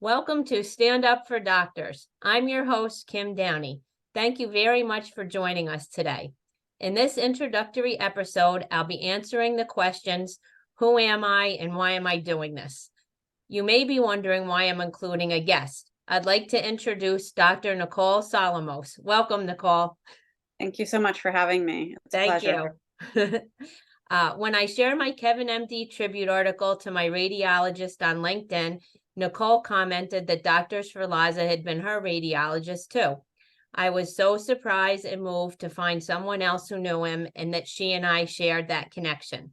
Welcome to Stand Up for Doctors. I'm your host, Kim Downey. Thank you very much for joining us today. In this introductory episode, I'll be answering the questions, who am I and why am I doing this? You may be wondering why I'm including a guest. I'd like to introduce Dr. Nicole Solomos. Welcome, Nicole. Thank you so much for having me. It's a Thank pleasure. you. When I shared my KevinMD tribute article to my radiologist on LinkedIn, Nicole commented that Dr. Sferlazza had been her radiologist too. I was so surprised and moved to find someone else who knew him and that she and I shared that connection.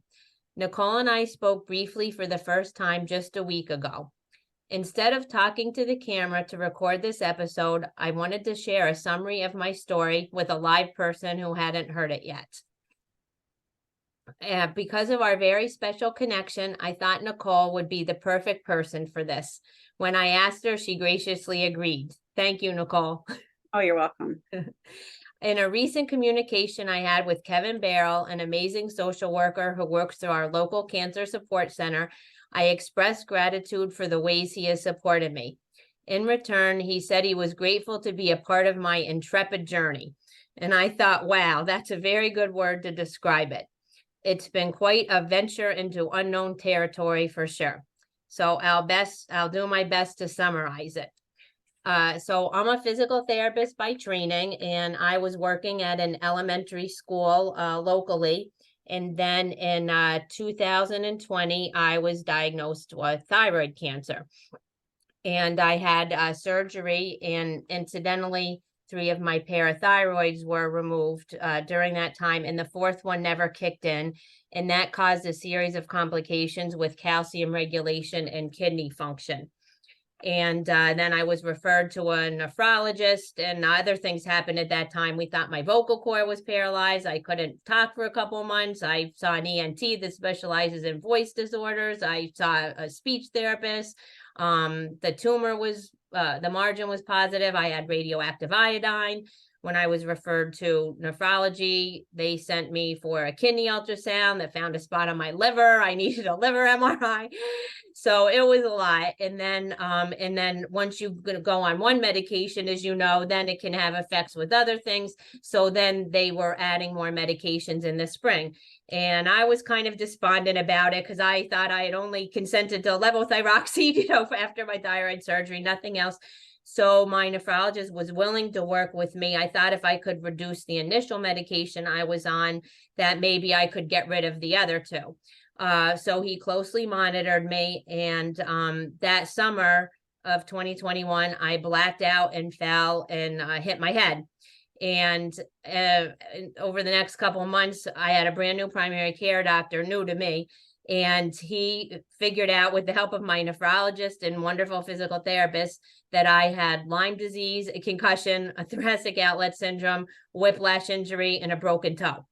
Nicole and I spoke briefly for the first time just a week ago. Instead of talking to the camera to record this episode, I wanted to share a summary of my story with a live person who hadn't heard it yet. Because of our very special connection, I thought Nicole would be the perfect person for this. When I asked her, she graciously agreed. Thank you, Nicole. Oh, you're welcome. In a recent communication I had with Kevin Barrell, an amazing social worker who works through our local cancer support center, I expressed gratitude for the ways he has supported me. In return, he said he was grateful to be a part of my intrepid journey. And I thought, wow, that's a very good word to describe it. It's been quite a venture into unknown territory for sure. So I'll do my best to summarize it. So I'm a physical therapist by training, and I was working at an elementary school locally. And then in 2020, I was diagnosed with thyroid cancer. And I had surgery, and incidentally, 3 of my parathyroids were removed during that time, and the 4th one never kicked in, and that caused a series of complications with calcium regulation and kidney function. And then I was referred to a nephrologist, and other things happened at that time. We thought my vocal cord was paralyzed. I couldn't talk for a couple of months. I saw an ENT that specializes in voice disorders. I saw a speech therapist. The tumor was, the margin was positive. I had radioactive iodine. When I was referred to nephrology, they sent me for a kidney ultrasound that found a spot on my liver. I needed a liver MRI. So it was a lot. And then once you go on one medication, as you know, then it can have effects with other things. So then they were adding more medications in the spring. And I was kind of despondent about it because I thought I had only consented to levothyroxine, after my thyroid surgery, nothing else. So my nephrologist was willing to work with me. I thought if I could reduce the initial medication I was on, that maybe I could get rid of the other 2. So he closely monitored me. And that summer of 2021, I blacked out and fell and hit my head. And over the next couple of months, I had a brand new primary care doctor, new to me. And he figured out, with the help of my nephrologist and wonderful physical therapist, that I had Lyme disease, a concussion, a thoracic outlet syndrome, whiplash injury, and a broken toe.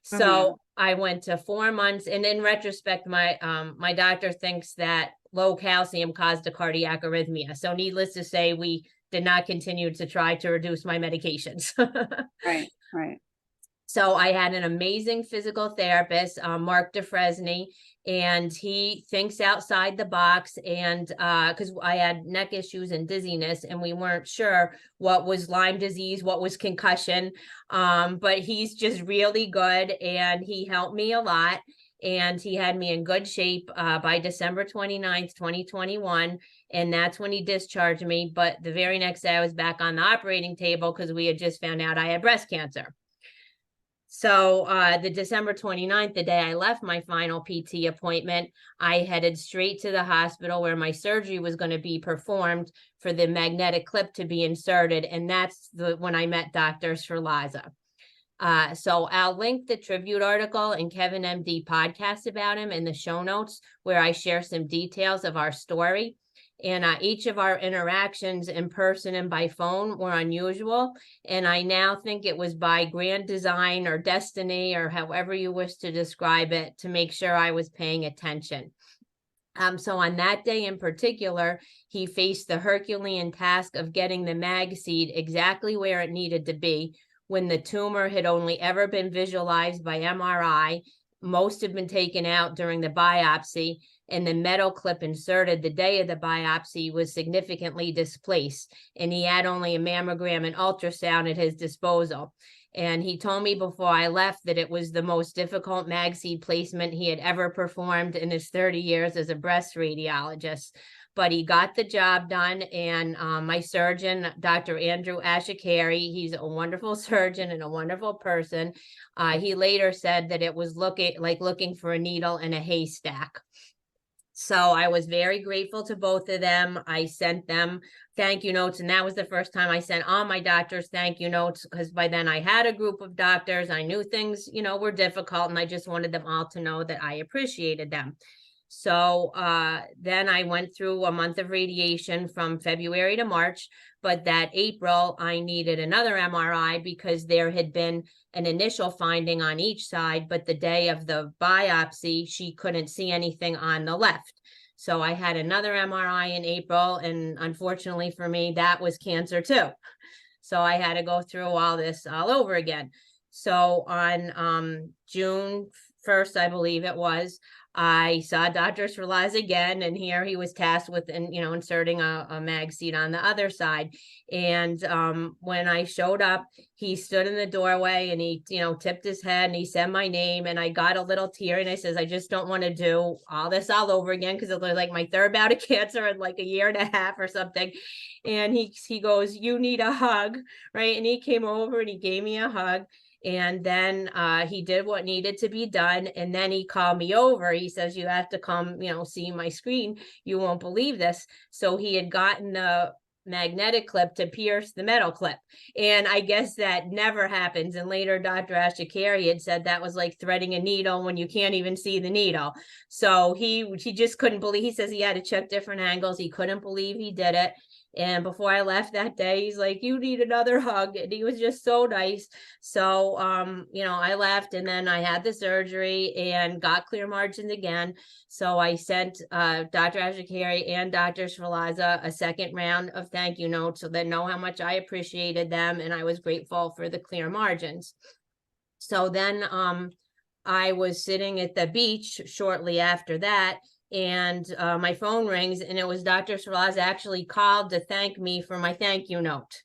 So I went to 4 months, and in retrospect, my doctor thinks that low calcium caused a cardiac arrhythmia. So needless to say, we did not continue to try to reduce my medications. Right. So I had an amazing physical therapist, Mark DeFresney, and he thinks outside the box. And because I had neck issues and dizziness, and we weren't sure what was Lyme disease, what was concussion. But he's just really good, and he helped me a lot. And he had me in good shape by December 29th, 2021. And that's when he discharged me. But the very next day I was back on the operating table because we had just found out I had breast cancer. So the December 29th, the day I left my final PT appointment, I headed straight to the hospital where my surgery was going to be performed for the magnetic clip to be inserted. And that's when I met Dr. Sferlazza. So I'll link the tribute article and KevinMD podcast about him in the show notes, where I share some details of our story. And each of our interactions in person and by phone were unusual. And I now think it was by grand design or destiny, or however you wish to describe it, to make sure I was paying attention. So on that day in particular, he faced the Herculean task of getting the mag seed exactly where it needed to be when the tumor had only ever been visualized by MRI most had been taken out during the biopsy, and the metal clip inserted the day of the biopsy was significantly displaced, and he had only a mammogram and ultrasound at his disposal. And he told me before I left that it was the most difficult mag seed placement he had ever performed in his 30 years as a breast radiologist. But he got the job done, and my surgeon, Dr. Andrew Ashikari, he's a wonderful surgeon and a wonderful person. He later said that it was looking for a needle in a haystack. So I was very grateful to both of them. I sent them thank you notes, and that was the first time I sent all my doctors thank you notes, because by then I had a group of doctors. I knew things, were difficult, and I just wanted them all to know that I appreciated them. So then I went through a month of radiation from February to March, but that April I needed another MRI because there had been an initial finding on each side, but the day of the biopsy, she couldn't see anything on the left. So I had another MRI in April, and unfortunately for me, that was cancer too. So I had to go through all this all over again. So on June 1st, I believe it was, I saw Dr. Sferlazza again, and here he was tasked with, inserting a mag seed on the other side. And when I showed up, he stood in the doorway, and he, tipped his head, and he said my name, and I got a little tear, and I says, I just don't want to do all this all over again, because it was like my third bout of cancer in like a year and a half or something. And he goes, you need a hug, right? And he came over and he gave me a hug. And then he did what needed to be done. And then he called me over. He says, you have to come, see my screen. You won't believe this. So he had gotten the magnetic clip to pierce the metal clip. And I guess that never happens. And later, Dr. Ashikari had said that was like threading a needle when you can't even see the needle. So he just couldn't believe. He says he had to check different angles. He couldn't believe he did it. And before I left that day, he's like, you need another hug. And he was just so nice. So, I left, and then I had the surgery and got clear margins again. So I sent Dr. Ashikari and Dr. Sferlazza a second round of thank you notes, so they know how much I appreciated them, and I was grateful for the clear margins. So then I was sitting at the beach shortly after that, and my phone rings, and it was Dr. Sferlazza actually called to thank me for my thank you note.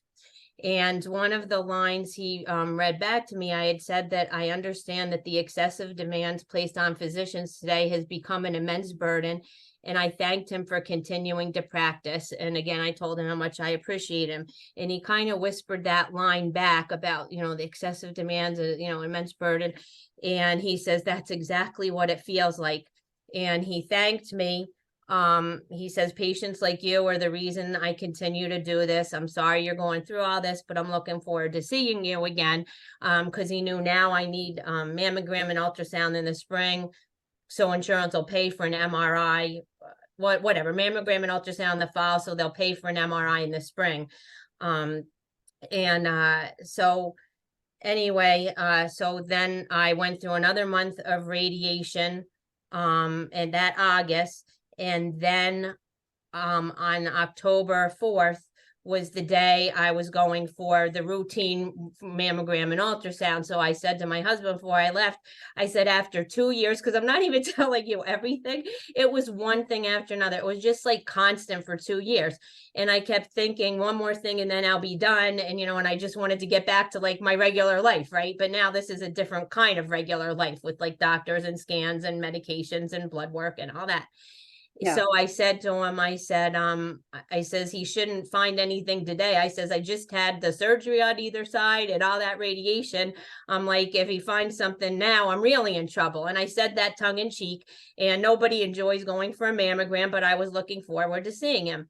And one of the lines he read back to me, I had said that I understand that the excessive demands placed on physicians today has become an immense burden, and I thanked him for continuing to practice. And again, I told him how much I appreciate him. And he kind of whispered that line back about, the excessive demands, immense burden. And he says, that's exactly what it feels like. And he thanked me. He says, patients like you are the reason I continue to do this. I'm sorry you're going through all this, but I'm looking forward to seeing you again. Because he knew now I need mammogram and ultrasound in the spring. So insurance will pay for an MRI, whatever, mammogram and ultrasound in the fall. So they'll pay for an MRI in the spring. So anyway, so then I went through another month of radiation in that August. And then on October 4th was the day I was going for the routine mammogram and ultrasound. So I said to my husband before I left, I said, after 2 years, because I'm not even telling you everything, it was one thing after another. It was just like constant for 2 years. And I kept thinking one more thing and then I'll be done. And, and I just wanted to get back to like my regular life, right? But now this is a different kind of regular life with like doctors and scans and medications and blood work and all that. Yeah. So I said to him, I says he shouldn't find anything today. I says, I just had the surgery on either side and all that radiation. I'm like, if he finds something now, I'm really in trouble. And I said that tongue in cheek, and nobody enjoys going for a mammogram, but I was looking forward to seeing him.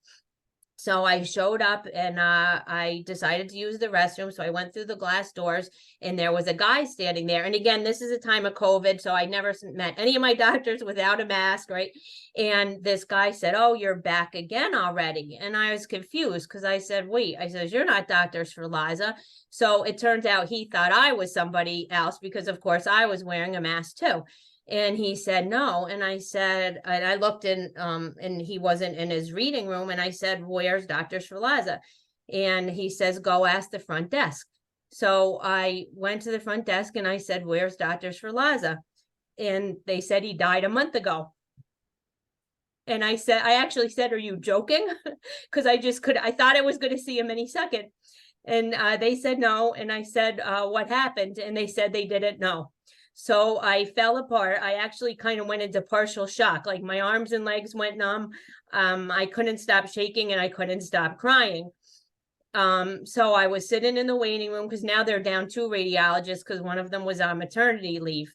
So I showed up, and I decided to use the restroom. So I went through the glass doors, and there was a guy standing there. And again, this is a time of COVID, so I never met any of my doctors without a mask, right? And this guy said, oh, you're back again already. And I was confused because I said, wait, I says, you're not Dr. Sferlazza. So it turns out he thought I was somebody else because, of course, I was wearing a mask too. And he said, no. And I said, and I looked in, and he wasn't in his reading room. And I said, where's Dr. Sferlazza? And he says, go ask the front desk. So I went to the front desk and I said, where's Dr. Sferlazza? And they said he died a month ago. And I actually said, are you joking? Because I thought I was going to see him any second. And they said no. And I said, what happened? And they said they didn't know. So I fell apart. I actually kind of went into partial shock. Like my arms and legs went numb. I couldn't stop shaking and I couldn't stop crying. So I was sitting in the waiting room because now they're down 2 radiologists because one of them was on maternity leave.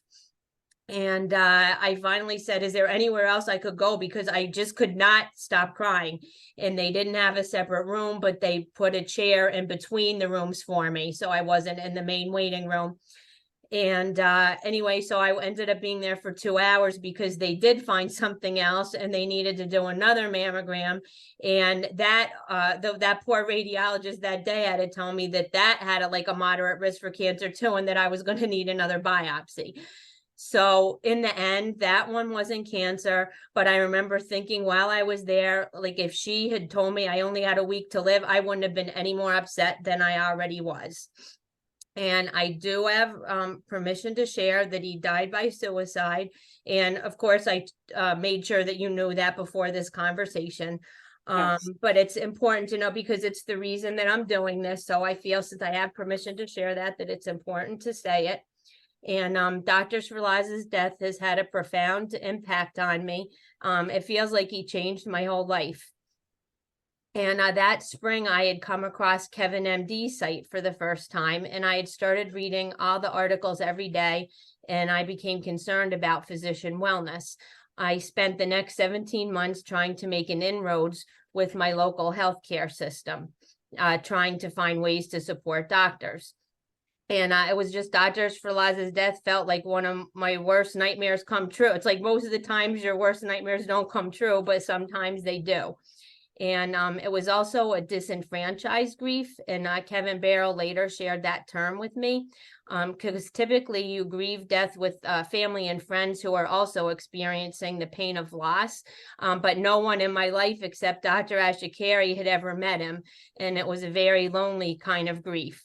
And I finally said, is there anywhere else I could go? Because I just could not stop crying. And they didn't have a separate room, but they put a chair in between the rooms for me. So I wasn't in the main waiting room. And anyway, so I ended up being there for 2 hours because they did find something else and they needed to do another mammogram. And that that poor radiologist that day had to tell me that had a moderate risk for cancer too, and that I was going to need another biopsy. So in the end, that one wasn't cancer, but I remember thinking while I was there, like if she had told me I only had a week to live, I wouldn't have been any more upset than I already was. And I do have permission to share that he died by suicide. And of course, I made sure that you knew that before this conversation. Yes. But it's important to know because it's the reason that I'm doing this. So I feel since I have permission to share that it's important to say it. And Dr. Sferlazza's death has had a profound impact on me. It feels like he changed my whole life. And that spring, I had come across KevinMD's site for the first time, and I had started reading all the articles every day, and I became concerned about physician wellness. I spent the next 17 months trying to make an inroads with my local healthcare system, trying to find ways to support doctors. And it was just Dr. Sferlazza's death felt like one of my worst nightmares come true. It's like most of the times your worst nightmares don't come true, but sometimes they do. And it was also a disenfranchised grief. And Kevin Barrow later shared that term with me because typically you grieve death with family and friends who are also experiencing the pain of loss. But no one in my life except Dr. Ashikari had ever met him. And it was a very lonely kind of grief.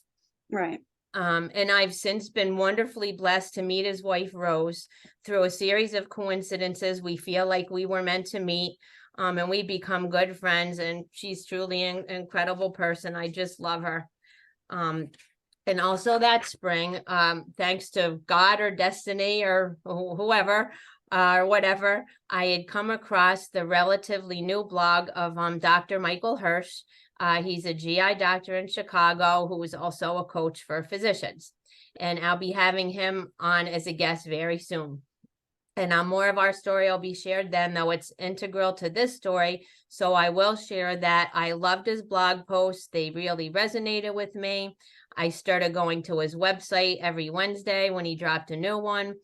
Right. And I've since been wonderfully blessed to meet his wife, Rose, through a series of coincidences. We feel like we were meant to meet. And we become good friends, and she's truly an incredible person. I just love her. And also that spring, thanks to God or destiny or whoever or whatever, I had come across the relatively new blog of Dr. Michael Hirsch. He's a GI doctor in Chicago who is also a coach for physicians. And I'll be having him on as a guest very soon. And more of our story will be shared then, though it's integral to this story. So I will share that I loved his blog posts. They really resonated with me. I started going to his website every Wednesday when he dropped a new one.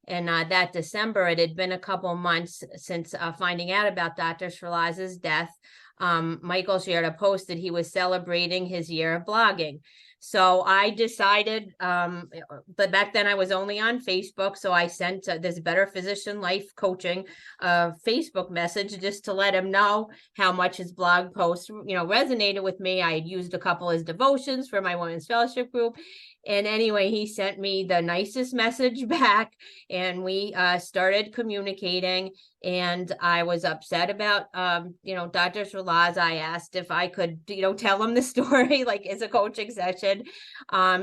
And that December, it had been a couple months since finding out about Dr. Sferlazza's death. Michael shared a post that he was celebrating his year of blogging. So I decided, but back then I was only on Facebook. So I sent this Better Physician Life Coaching Facebook message just to let him know how much his blog post, resonated with me. I had used a couple of his devotions for my women's fellowship group. And anyway, he sent me the nicest message back and we started communicating. And I was upset about, Dr. Sferlazza. I asked if I could, tell him the story, like as a coaching session.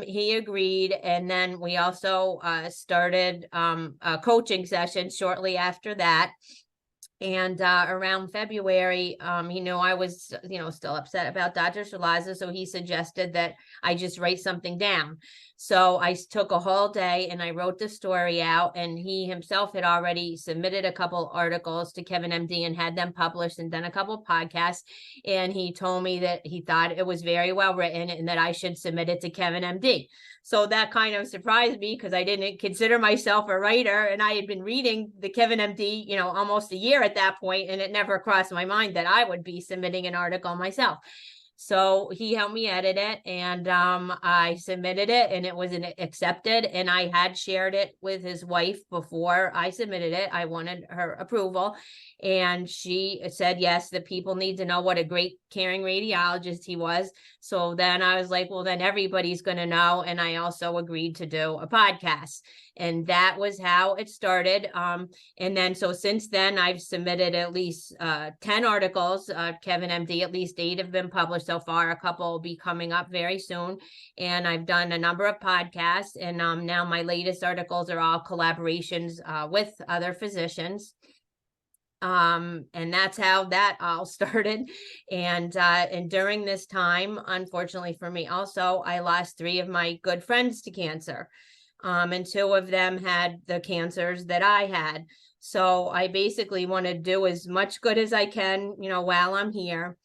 He agreed. And then we also started a coaching session shortly after that. And around February, he knew I was, still upset about Dr. Sferlazza. So he suggested that I just write something down. So I took a whole day and I wrote the story out. And he himself had already submitted a couple articles to KevinMD and had them published and done a couple podcasts. And he told me that he thought it was very well written and that I should submit it to KevinMD. So that kind of surprised me because I didn't consider myself a writer and I had been reading the KevinMD, almost a year at that point, and it never crossed my mind that I would be submitting an article myself. So he helped me edit it, and I submitted it, and it was accepted, and I had shared it with his wife before I submitted it. I wanted her approval, and she said, yes, the people need to know what a great caring radiologist he was. So then I was like, well, then everybody's going to know. And I also agreed to do a podcast, and that was how it started. And then, so since then, I've submitted at least 10 articles, KevinMD, at least 8 have been published so far. A couple will be coming up very soon. And I've done a number of podcasts. And now my latest articles are all collaborations with other physicians. And that's how that all started. And during this time, unfortunately for me also, I lost 3 of my good friends to cancer. And 2 of them had the cancers that I had. So I basically want to do as much good as I can, while I'm here.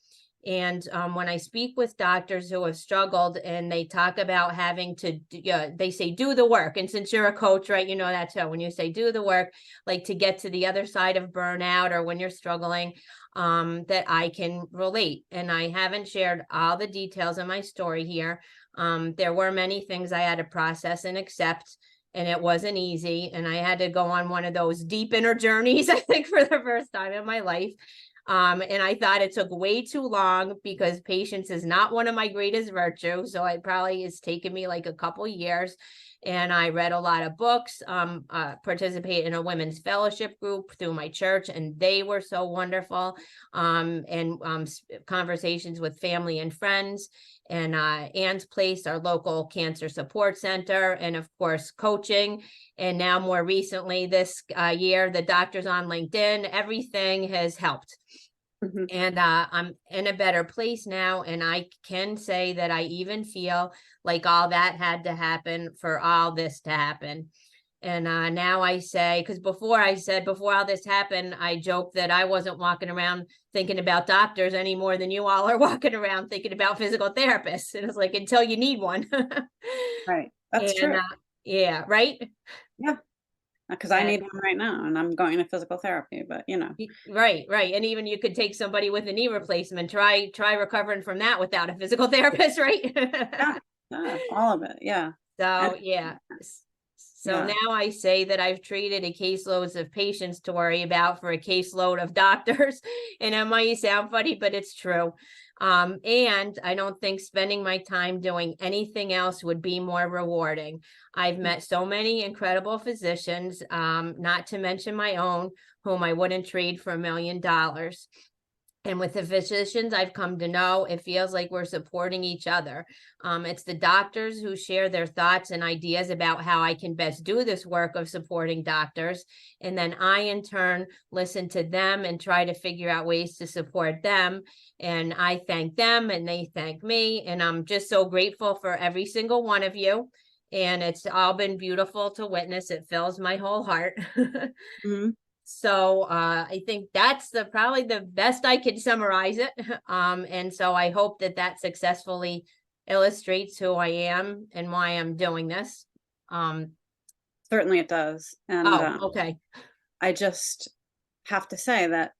And when I speak with doctors who have struggled, and they talk about having to, they say, do the work. And since you're a coach, right, that's how when you say do the work, like to get to the other side of burnout, or when you're struggling, that I can relate. And I haven't shared all the details of my story here. There were many things I had to process and accept, and it wasn't easy. And I had to go on one of those deep inner journeys, I think, for the first time in my life. And I thought it took way too long, because patience is not one of my greatest virtues. So it probably has taken me like a couple years. And I read a lot of books, participate in a women's fellowship group through my church, and they were so wonderful. And conversations with family and friends, and Ann's Place, our local cancer support center, and of course, coaching. And now more recently this year, the doctors on LinkedIn, everything has helped. Mhm. And I'm in a better place now. And I can say that I even feel like all that had to happen for all this to happen. And now I say, because before all this happened, I joked that I wasn't walking around thinking about doctors any more than you all are walking around thinking about physical therapists. And it's like, until you need one. Right. That's And true. yeah, right. Yeah. Because I need one right now, and I'm going to physical therapy, but Right. And even you could take somebody with a knee replacement, try recovering from that without a physical therapist, right? yeah, yeah, all of it. Yeah. And So yeah. So yeah. now I say that I've treated a caseloads of patients to worry about for a caseload of doctors. And it might sound funny, but it's true. And I don't think spending my time doing anything else would be more rewarding. I've met so many incredible physicians, not to mention my own, whom I wouldn't trade for $1 million. And with the physicians I've come to know, it feels like we're supporting each other. It's the doctors who share their thoughts and ideas about how I can best do this work of supporting doctors. And then I, in turn, listen to them and try to figure out ways to support them. And I thank them, and they thank me. And I'm just so grateful for every single one of you. And it's all been beautiful to witness. It fills my whole heart. Mhm. So I think that's probably the best I could summarize it. And so I hope that successfully illustrates who I am and why I'm doing this. Certainly it does. And Okay. I just have to say that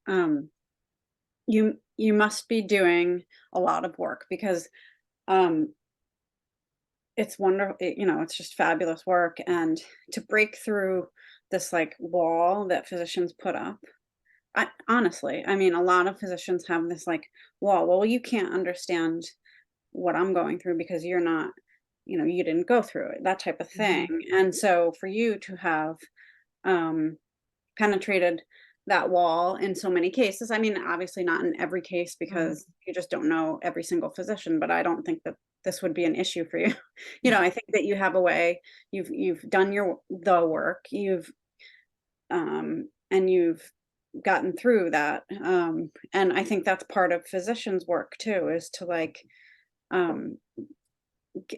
you must be doing a lot of work, because um it's wonderful, it's just fabulous work. And to break through this like wall that physicians put up, honestly, I mean, a lot of physicians have this like wall. Well, you can't understand what I'm going through because you're not, you didn't go through it, that type of thing. Mhm. And so for you to have um, penetrated that wall in so many cases, I mean, obviously not in every case, Mhm. because you just don't know every single physician, but I don't think that this would be an issue for you. I think that you have a way. You've done the work. And you've gotten through that. And I think that's part of physicians' work too, is to like, um,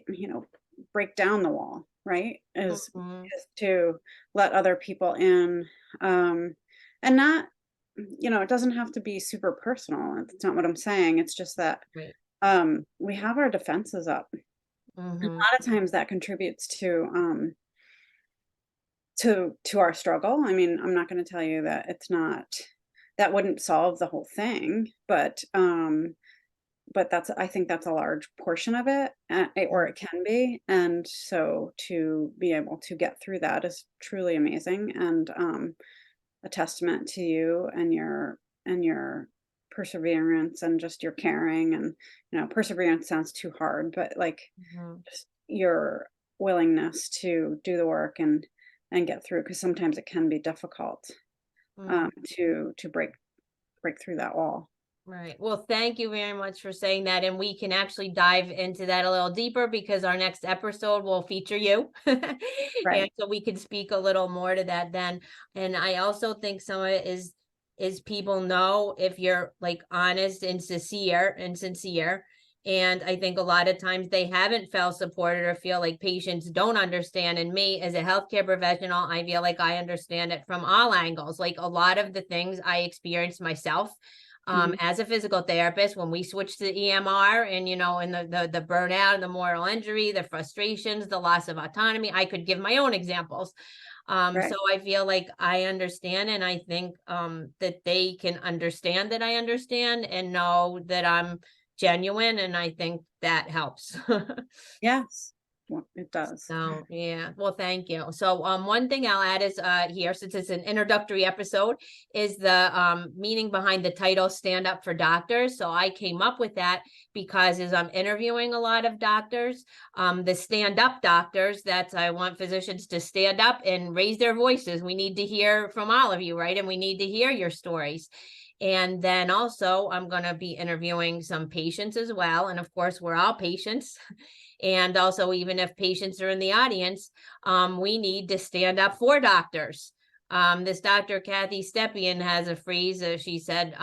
you know, break down the wall, right? Mhm. Is to let other people in, and not, it doesn't have to be super personal. That's not what I'm saying. It's just that Right. we have our defenses up. A Mhm. lot of times that contributes to our struggle. I mean, I'm not going to tell you that it's not, that wouldn't solve the whole thing, but but I think that's a large portion of it, or it can be. And so to be able to get through that is truly amazing, and a testament to you and your perseverance and just your caring. And perseverance sounds too hard, but like Mhm. just your willingness to do the work and get through, because sometimes it can be difficult Mm. to break through that wall. Right. Well, thank you very much for saying that. And we can actually dive into that a little deeper because our next episode will feature you. And Right. so we can speak a little more to that then. And I also think some of it is people know if you're like honest and sincere. And I think a lot of times they haven't felt supported or feel like patients don't understand. And me as a healthcare professional, I feel like I understand it from all angles. Like a lot of the things I experienced myself Mhm. as a physical therapist, when we switched to EMR and, and the burnout and the moral injury, the frustrations, the loss of autonomy, I could give my own examples. So Right. I feel like I understand, and I think that they can understand that I understand and know that I'm genuine, and I think that helps. Yes. Well, it does. So yeah, well, thank you. So one thing I'll add is here, since it's an introductory episode, is the meaning behind the title "Stand Up for Doctors." So I came up with that because as I'm interviewing a lot of doctors, the stand up doctors, that's I want physicians to stand up and raise their voices. We need to hear from all of you, right? And we need to hear your stories. And then also, I'm going to be interviewing some patients as well. And of course, we're all patients. And also, even if patients are in the audience, we need to stand up for doctors. This Dr. Kathy Stepien has a phrase. She said,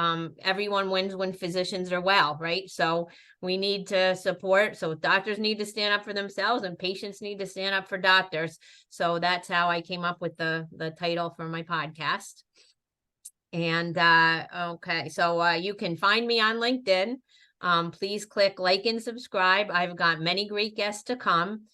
everyone wins when physicians are well, right? So we need to support. So doctors need to stand up for themselves and patients need to stand up for doctors. So that's how I came up with the title for my podcast. And okay, so you can find me on LinkedIn. Please click like and subscribe. I've got many great guests to come.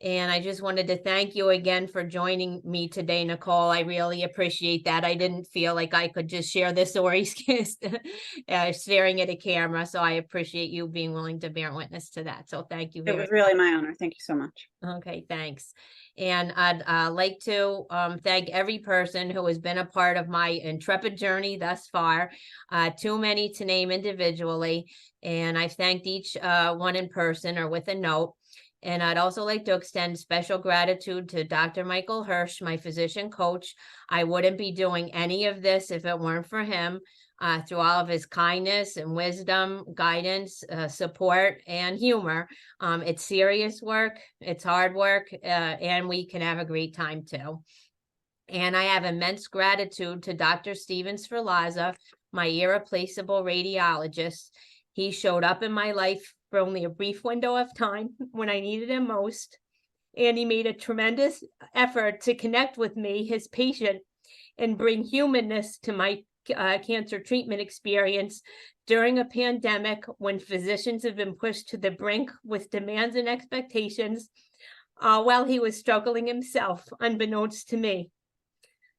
And I just wanted to thank you again for joining me today, Nicole. I really appreciate that. I didn't feel like I could just share this story staring at a camera. So I appreciate you being willing to bear witness to that. So thank you It very was really my honor. Thank you so much. Okay, thanks. And I'd like to thank every person who has been a part of my intrepid journey thus far. Too many to name individually. And I've thanked each one in person or with a note. And I'd also like to extend special gratitude to Dr. Michael Hirsch, my physician coach. I wouldn't be doing any of this if it weren't for him. Through all of his kindness and wisdom, guidance, support, and humor. It's serious work, it's hard work, and we can have a great time too. And I have immense gratitude to Dr. Sferlazza, my irreplaceable radiologist. He showed up in my life for only a brief window of time when I needed him most. And he made a tremendous effort to connect with me, his patient, and bring humanness to my cancer treatment experience during a pandemic when physicians have been pushed to the brink with demands and expectations while he was struggling himself, unbeknownst to me.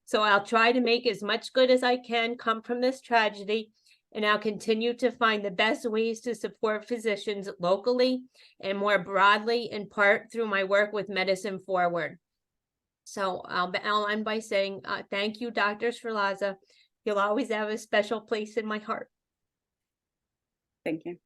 So I'll try to make as much good as I can come from this tragedy, and I'll continue to find the best ways to support physicians locally and more broadly, in part through my work with Medicine Forward. So I'll end by saying thank you, Dr. Sferlazza. You'll always have a special place in my heart. Thank you.